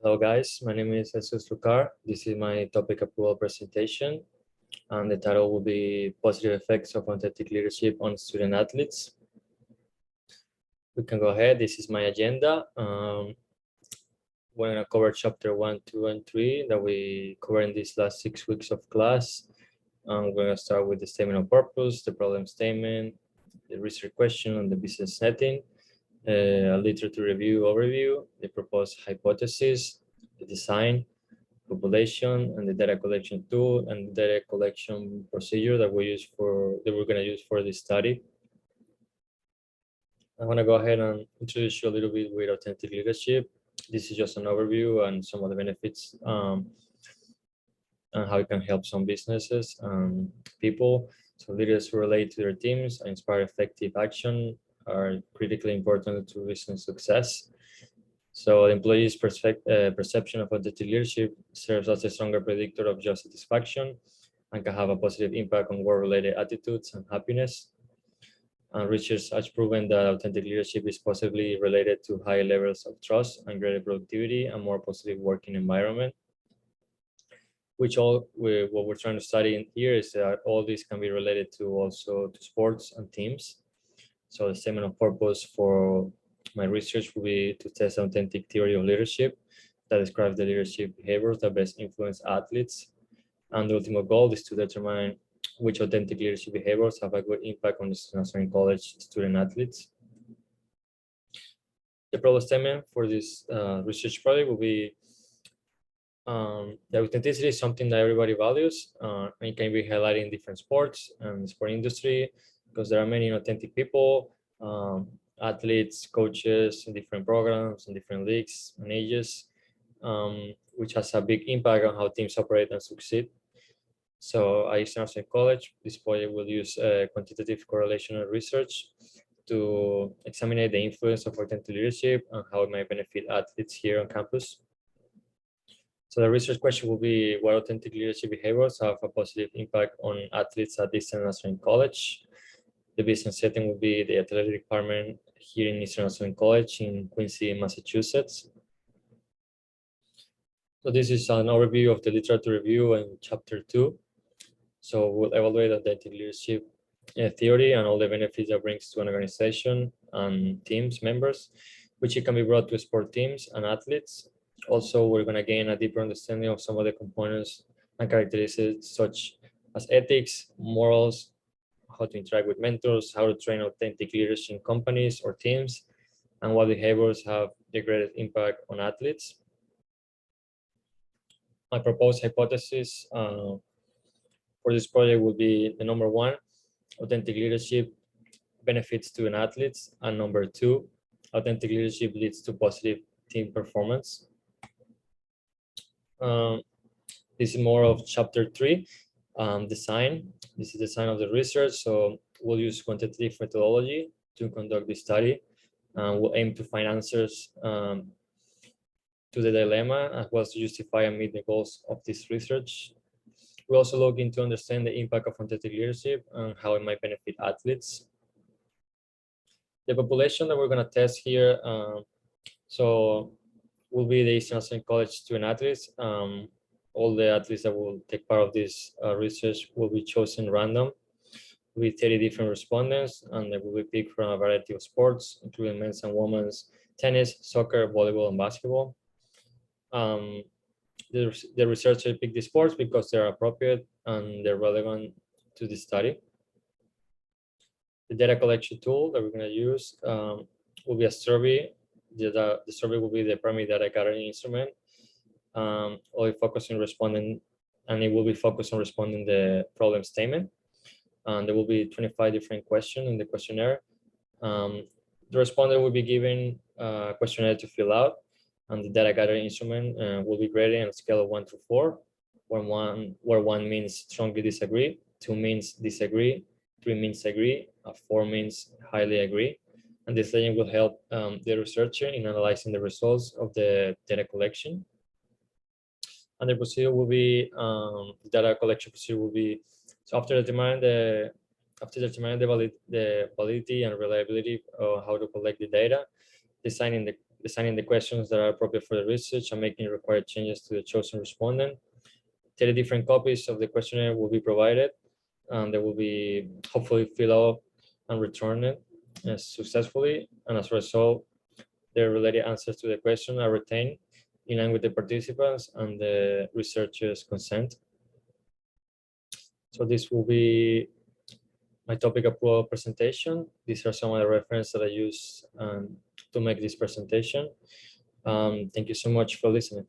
Hello guys, my name is Jesus Lucart. This is my topic approval presentation, and the title will be Positive Effects of Authentic Leadership on Student Athletes. We can go ahead. This is my agenda. We're going to cover chapter 1, 2, and 3 that we covered in these last 6 weeks of class. We're going to start with the statement of purpose, the problem statement, the research question, and the business setting. A literature review overview, the proposed hypothesis, the design, population, and the data collection tool and data collection procedure that we're going to use for this study. I want to go ahead and introduce you a little bit with authentic leadership. This is just an overview and some of the benefits and how it can help some businesses and people. So leaders who relate to their teams and inspire effective action are critically important to business success. So the employee's perception of authentic leadership serves as a stronger predictor of job satisfaction and can have a positive impact on work-related attitudes and happiness. And research has proven that authentic leadership is possibly related to higher levels of trust and greater productivity and more positive working environment. What we're trying to study in here is that all these can be related to also to sports and teams. So the statement of purpose for my research will be to test authentic theory of leadership that describes the leadership behaviors that best influence athletes. And the ultimate goal is to determine which authentic leadership behaviors have a good impact on the national college student athletes. The problem statement for this research project will be the authenticity is something that everybody values, and it can be highlighted in different sports and the sport industry because there are many authentic people, athletes, coaches in different programs and different leagues and ages, which has a big impact on how teams operate and succeed. So at Eastern National College, this project will use quantitative correlational research to examine the influence of authentic leadership and how it might benefit athletes here on campus. So the research question will be what authentic leadership behaviors have a positive impact on athletes at Eastern National College. The business setting will be the athletic department here in Eastern National College in Quincy, Massachusetts. So this is an overview of the literature review in chapter 2. So we'll evaluate authentic leadership theory and all the benefits that brings to an organization and teams members, which it can be brought to sport teams and athletes. Also, we're going to gain a deeper understanding of some of the components and characteristics such as ethics, morals, how to interact with mentors, how to train authentic leaders in companies or teams, and what behaviors have the greatest impact on athletes. My proposed hypothesis for this project will be the number 1, authentic leadership benefits to an athletes, and number 2, authentic leadership leads to positive team performance. This is more of chapter 3, design. This is the design of the research. So we'll use quantitative methodology to conduct this study. We'll aim to find answers to the dilemma as well as to justify and meet the goals of this research. We also look into understand the impact of authentic leadership and how it might benefit athletes. The population that we're going to test here, so will be the Eastern National College student athletes. All the athletes that will take part of this research will be chosen random with 30 different respondents, and they will be picked from a variety of sports, including men's and women's tennis, soccer, volleyball, and basketball. The researcher picked the sports because they're appropriate and they're relevant to the study. The data collection tool that we're going to use will be a survey. The survey will be the primary data gathering instrument. Only focusing responding, and it will be focused on responding the problem statement. There will be 25 different questions in the questionnaire. The respondent will be given a questionnaire to fill out, and the data gathering instrument will be graded on a scale of 1 to 4, where 1 means strongly disagree, 2 means disagree, 3 means agree, 4 means highly agree. And this legend will help the researcher in analyzing the results of the data collection. And the procedure will be, the data collection procedure will be, so after determining the validity and reliability of how to collect the data, designing designing the questions that are appropriate for the research, and making required changes to the chosen respondent. 30 different copies of the questionnaire will be provided, and they will be hopefully filled out and returned successfully. And as a result, the related answers to the question are retained in line with the participants and the researchers' consent. So this will be my topic approval presentation. These are some of the references that I use to make this presentation. Thank you so much for listening.